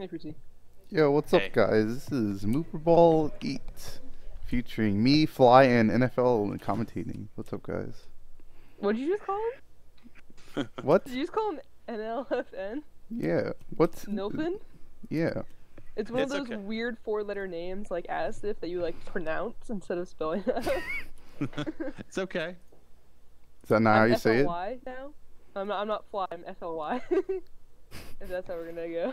Hey, Fruity. Yo, what's Hey. up, guys? This is MuperBall VIII, featuring me, Fly, and NFL commentating. What's up, guys? What did you just call him? What? Did you just call him NLFN? Yeah. What's? Nilfin? Yeah. It's one of It's those okay. weird four-letter names like as if that you like pronounce instead of spelling out. It's okay. Is that not how I'm you say it? FLY now. I'm not Fly. I'm FLY. If that's how we're gonna go.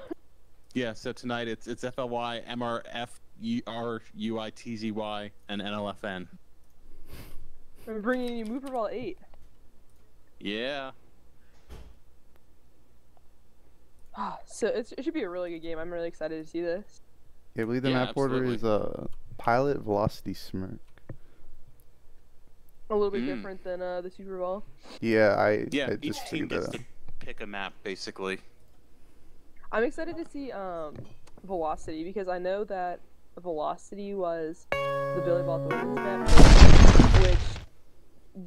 Yeah, so tonight it's FLY, MRF, RUITZY, and NLFN. I'm bringing you MuperBall VIII. Yeah. So it should be a really good game. I'm really excited to see this. Yeah, I believe the Yeah, map order absolutely. is Pilot, Velocity, Smirk. A little bit different than the Super Bowl. Yeah, I Each just team figured gets that to pick a map, basically. I'm excited to see Velocity because I know that Velocity was the Billy Ball Thortons map, which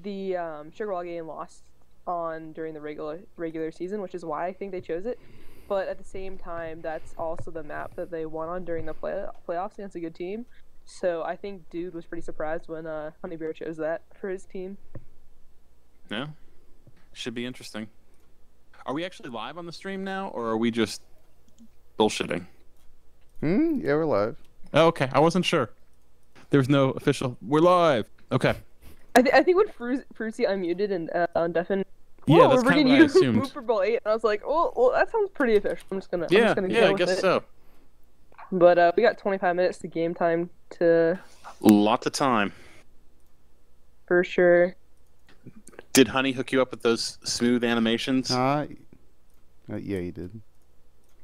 the SugarBallGang lost on during the regular season, which is why I think they chose it. But at the same time, that's also the map that they won on during the playoffs against a good team. So I think Dude was pretty surprised when Honey Bear chose that for his team. Yeah. Should be interesting. Are we actually live on the stream now, or are we just bullshitting? Yeah, we're live. Oh, okay. I wasn't sure. There was no official. We're live. Okay. I think when Fruity unmuted and undeafened. Yeah, Whoa, that's we're kind of bringing what I you assumed. MuperBall VIII, and I was like, well, that sounds pretty official. I'm just gonna Yeah, go I with guess it. so. But we got 25 minutes to game time to Lots of time. for sure. Did Honey hook you up with those smooth animations? Yeah, you did.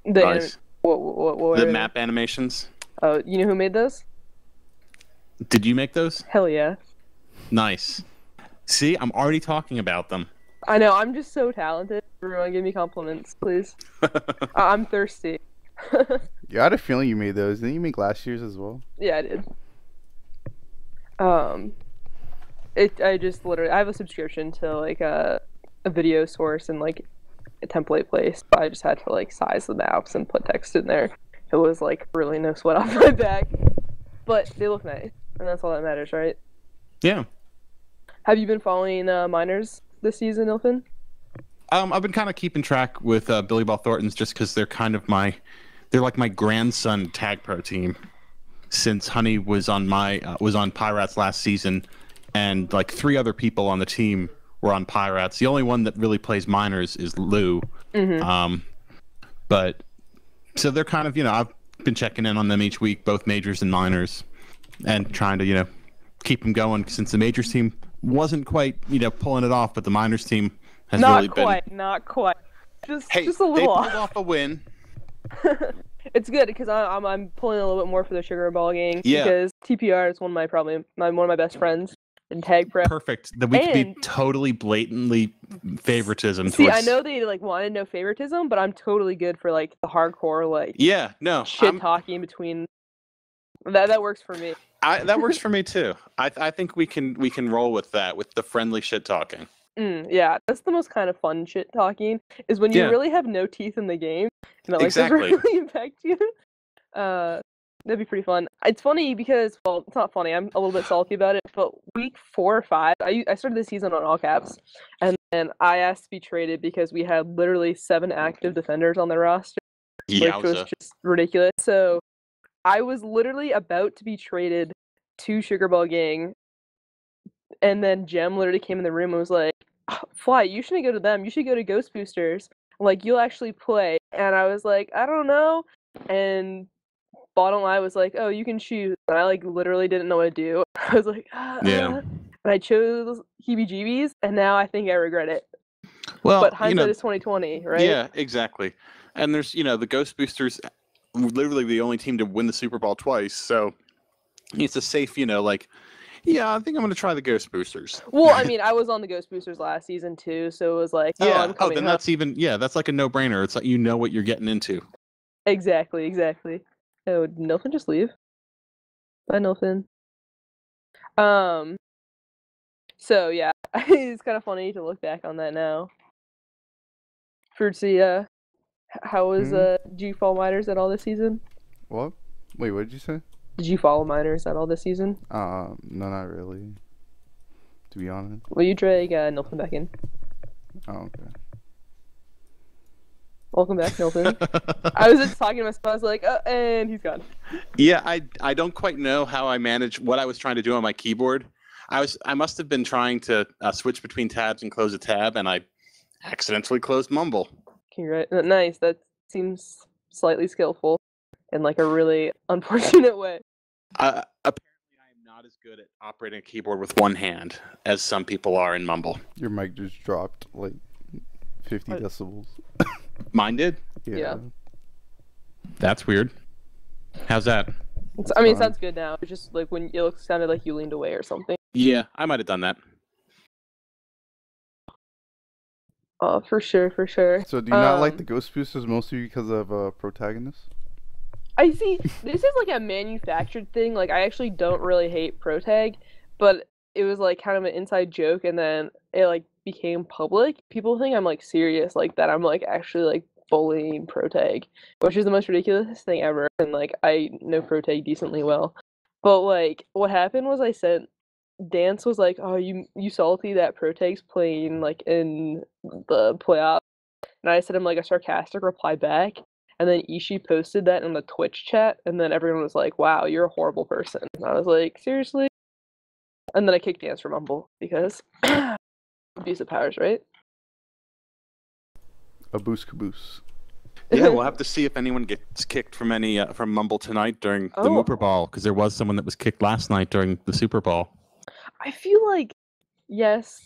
The Nice. what were The they? map animations? Oh, you know who made those? Did you make those? Hell yeah. Nice. See, I'm already talking about them. I know. I'm just so talented. Everyone, give me compliments, please. I'm thirsty. Yeah, I had a feeling you made those. Didn't you make last year's as well? Yeah, I did. I just literally I have a subscription to like a video source and like a template place, but I just had to like size the maps and put text in there. It was like really no sweat off my back, but they look nice, and that's all that matters, right? Yeah. Have you been following minors this season, Ilfin? I've been kind of keeping track with Billy Ball Thorntons just because they're kind of they're like my grandson tag pro team. Since Honey was on Pirates last season, and like 3 other people on the team were on Pirates. The only one that really plays minors is Lou. Mm-hmm. But so they're kind of I've been checking in on them each week, both majors and minors, and trying to keep them going since the majors team wasn't quite pulling it off, but the minors team has really been. Not quite. Just Hey, a little they off. pulled off a win. It's good because I'm pulling a little bit more for the SugarBallGang Yeah. because TPR is one of my best friends in tag prep. Perfect. That we could be And- totally blatantly favoritism. See, towards... I know they like wanted no favoritism, but I'm totally good for like the hardcore like Yeah, no, shit talking between. That works for me. that works for me too. I think we can roll with that, with the friendly shit talking. Yeah, that's the most kind of fun shit talking is when you Yeah. really have no teeth in the game and it like Exactly. doesn't really impact you. That'd be pretty fun. It's funny because, well, it's not funny. I'm a little bit salty about it. But week 4 or 5, I started the season on all caps, and then I asked to be traded because we had literally 7 active defenders on the roster, which was Yowza. just ridiculous. So I was literally about to be traded to SugarBallGang, and then Jem literally came in the room and was like, "Fly, you shouldn't go to them. You should go to Ghost Boosters. Like, you'll actually play." And I was like, "I don't know." And bottom line was like, "Oh, you can choose." And I like literally didn't know what to do. I was like, Yeah. And I chose heebie-jeebies, and now I think I regret it. Well, But hindsight is 2020, right? Yeah, exactly. And there's the Ghost Boosters, literally the only team to win the Super Bowl twice. So it's a safe, I think I'm going to try the Ghost Boosters. Well, I mean, I was on the Ghost Boosters last season too, so it was like, Yeah. I'm coming then up. that's like a no-brainer. It's like what you're getting into. Exactly. Oh, did Nilfin just leave? Bye, Nilfin. So yeah, it's kind of funny to look back on that now. Fruitsy, How was Hmm? did you follow minors at all this season? What? Wait, what did you say? Did you follow minors at all this season? No, not really. To be honest. Will you drag Nilton back in? Oh, okay. Welcome back, Nilton. I was just talking to myself. I was like, oh, and he's gone. Yeah, I don't quite know how I managed what I was trying to do on my keyboard. I must have been trying to switch between tabs and close a tab, and I accidentally closed Mumble. Nice. That seems slightly skillful in like a really unfortunate way. Apparently, I am not as good at operating a keyboard with one hand as some people are in Mumble. Your mic just dropped like 50 What? decibels. Mine did? Yeah. That's weird. How's that? I mean, it fine. sounds good now. It's just like when it sounded like you leaned away or something. Yeah, I might have done that. For sure, for sure. So do you not like the Ghost Boosters mostly because of Protagonist? I see. This is like a manufactured thing. Like, I actually don't really hate Protag, but it was like kind of an inside joke, and then it like became public. People think I'm like serious, like that I'm like actually like bullying Protag, which is the most ridiculous thing ever. And like I know Protag decently well, but like what happened was I said Dance was like, "Oh, you salty that Protag's playing like in the playoff," and I sent him like a sarcastic reply back. And then Ishii posted that in the Twitch chat, and then everyone was like, "Wow, you're a horrible person." And I was like, "Seriously?" And then I kicked Dance from Mumble because abuse of powers, right? A boost caboose. Yeah, we'll have to see if anyone gets kicked from from Mumble tonight during the MuperBall, because there was someone that was kicked last night during the Super Bowl. I feel like, yes,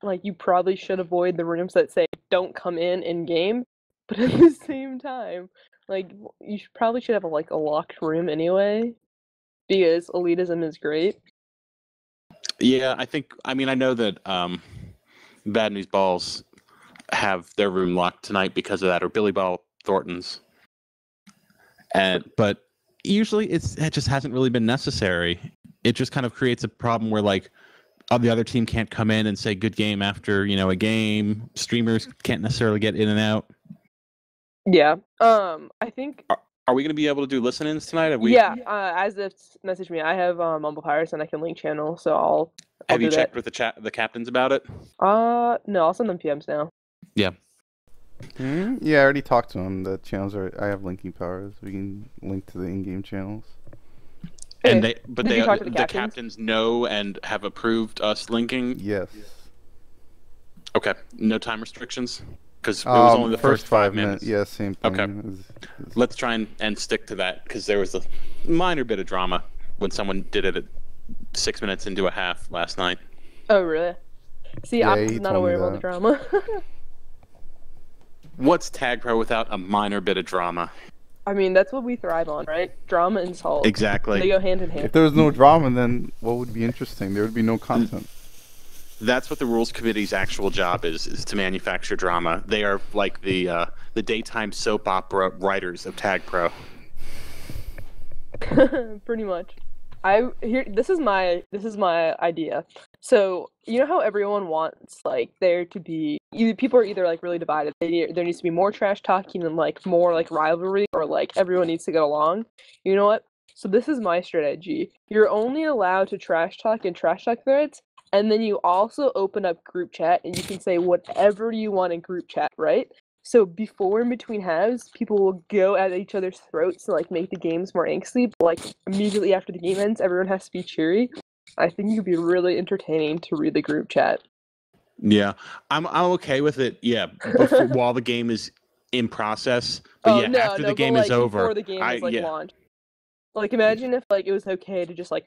like you probably should avoid the rooms that say "don't come in game," but at the same time, like you probably should have a locked room anyway, because elitism is great. Yeah, I mean, I know that Bad News Balls have their room locked tonight because of that, or Billy Ball Thornton's. But usually it just hasn't really been necessary. It just kind of creates a problem where like the other team can't come in and say good game after, a game. Streamers can't necessarily get in and out. Yeah. I think. Are we going to be able to do listen-ins tonight? Yeah. As if message me, I have Mumble Pirates and I can link channel, so I'll have you do checked that. with the captains about it? No, I'll send them PMs now. Yeah. Yeah, I already talked to him. The channels I have linking powers. We can link to the in-game channels. And Did the you talk to the captains know and have approved us linking? Yes. Okay. No time restrictions? Because it was only the first 5 minutes. Yeah, same thing. Okay. Let's try and stick to that, because there was a minor bit of drama when someone did it at 6 minutes into a half last night. Oh, really? See, Yeah, I'm not aware of all the drama. What's Tag Pro without a minor bit of drama? I mean, that's what we thrive on, right? Drama and salt. Exactly. They go hand in hand. If there was no drama, then what would be interesting? There would be no content. That's what the rules committee's actual job is to manufacture drama. They are like the daytime soap opera writers of Tag Pro. Pretty much. This is my idea. So you know how everyone wants like there to be people are either like really divided. There needs to be more trash talking and like more like rivalry, or like everyone needs to get along. You know what? So this is my strategy. You're only allowed to trash talk in trash talk threads, and then you also open up group chat and you can say whatever you want in group chat, right? So before and between halves, people will go at each other's throats to like make the games more angsty. But like immediately after the game ends, everyone has to be cheery. I think it could be really entertaining to read the group chat. Yeah, I'm okay with it. Yeah, while the game is in process. But after the game is over, before the game is launched. Like imagine if like it was okay to just like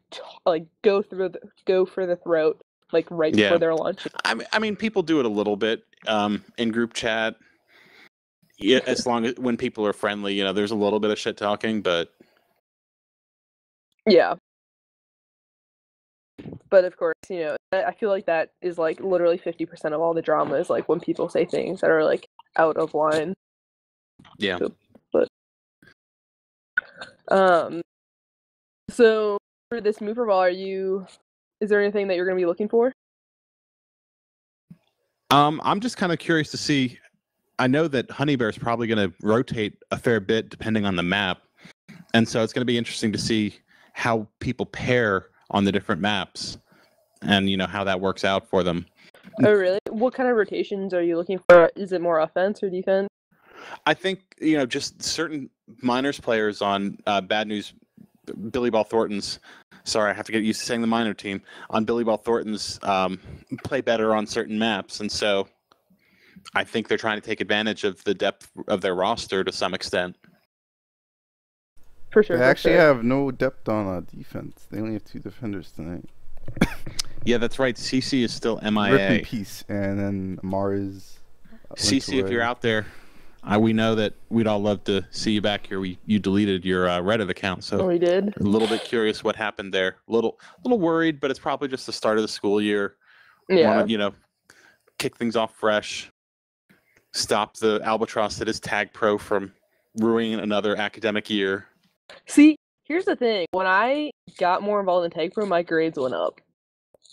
go for the throat like right before they're launching. I mean, people do it a little bit in group chat. Yeah, as long as when people are friendly, there's a little bit of shit talking, but yeah. But of course, I feel like that is like literally 50% of all the drama is like when people say things that are like out of line. Yeah. So for this MuperBall, is there anything that you're gonna be looking for? I'm just kind of curious to see I know that Honey Bear is probably going to rotate a fair bit depending on the map, and so it's going to be interesting to see how people pair on the different maps, and how that works out for them. Oh, really? What kind of rotations are you looking for? Is it more offense or defense? I think just certain minors players on Bad News Billy Ball Thornton's. Sorry, I have to get used to saying the minor team on Billy Ball Thornton's play better on certain maps, and so I think they're trying to take advantage of the depth of their roster to some extent. For sure. They actually have no depth on defense. They only have 2 defenders tonight. Yeah, that's right. CC is still MIA. Rip in peace, and then Amar is. CC, if you're out there, we know that we'd all love to see you back here. You deleted your Reddit account, so we did. A little bit curious what happened there. A little worried, but it's probably just the start of the school year. Yeah. Want to kick things off fresh. Stop the albatross that is Tag Pro from ruining another academic year. See, here's the thing. When I got more involved in Tag Pro, my grades went up.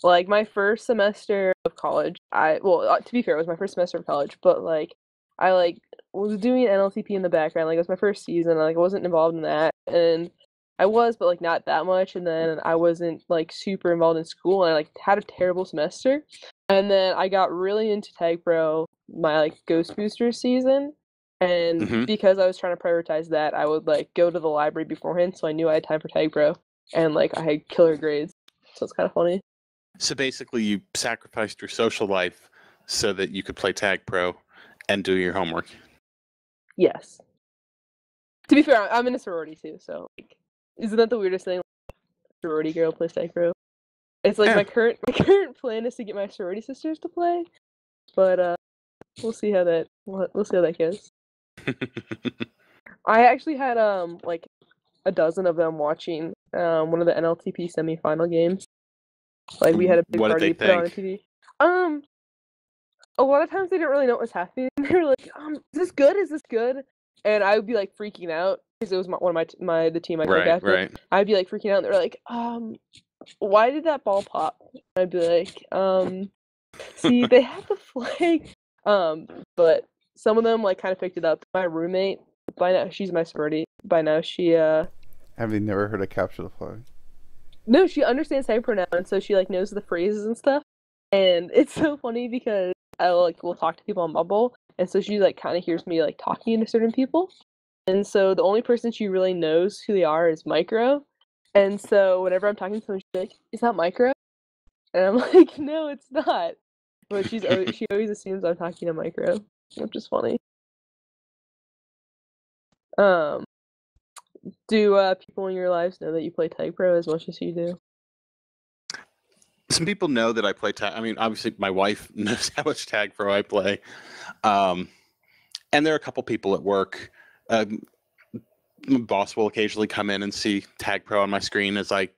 Like, my first semester of college, to be fair, it was my first semester of college, but, I, was doing mLTP in the background. It was my first season. I wasn't involved in that. And I was, but, not that much. And then I wasn't, super involved in school. And I, had a terrible semester. And then I got really into Tag Pro my, Ghost Booster season. And because I was trying to prioritize that, I would, go to the library beforehand. So I knew I had time for Tag Pro. And, I had killer grades. So it's kind of funny. So basically you sacrificed your social life so that you could play Tag Pro and do your homework. Yes. To be fair, I'm in a sorority too, so isn't that the weirdest thing? Sorority girl plays Tag Pro. It's my current plan is to get my sorority sisters to play, but we'll see how that goes. I actually had a dozen of them watching one of the mLTP semifinal games. We had a big party put on TV. A lot of times they didn't really know what was happening. They were like, is this good? Is this good? And I would be freaking out because it was one of the team I played after. Right. I'd be freaking out and they're like, why did that ball pop? I'd be like, see, they had the flag. But some of them kind of picked it up. My roommate, by now she's my sorority. By now she Have you never heard of capture the flag? No, she understands Tag Pro now, and so she knows the phrases and stuff. And it's so funny because I will talk to people on Bubble, and so she kind of hears me talking to certain people, and so the only person she really knows who they are is Micro, and so whenever I'm talking to someone, she's like, "Is that Micro?" And I'm like, "No, it's not." But she always assumes I'm talking to Micro, which is funny. Do people in your lives know that you play Tag Pro as much as you do? Some people know that I play tag. I mean, obviously, my wife knows how much Tag Pro I play, and there are a couple people at work. My boss will occasionally come in and see Tag Pro on my screen as I,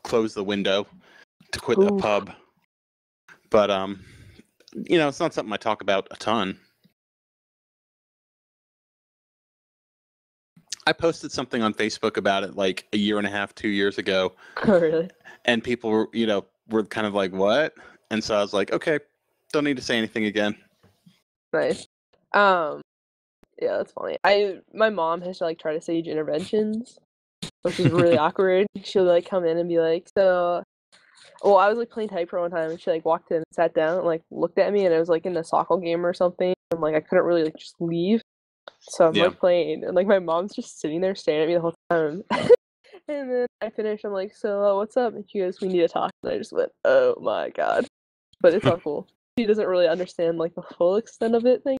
close the window to quit the pub. But it's not something I talk about a ton. I posted something on Facebook about it a year and a half, 2 years ago. Oh, really? And people were, were kind of like, what? And so I was like, okay, don't need to say anything again. Nice. Yeah, that's funny. My mom has to try to sage interventions, which is really awkward. She'll come in and be like, I was playing Tag Pro one time, and she walked in and sat down and looked at me, and it was in a soccer game or something, and I couldn't really just leave. So I'm playing, and my mom's just sitting there staring at me the whole time. And then I finished, I'm like, so what's up? And she goes, we need to talk. And I just went, oh my god. But it's all cool. She doesn't really understand the full extent of it,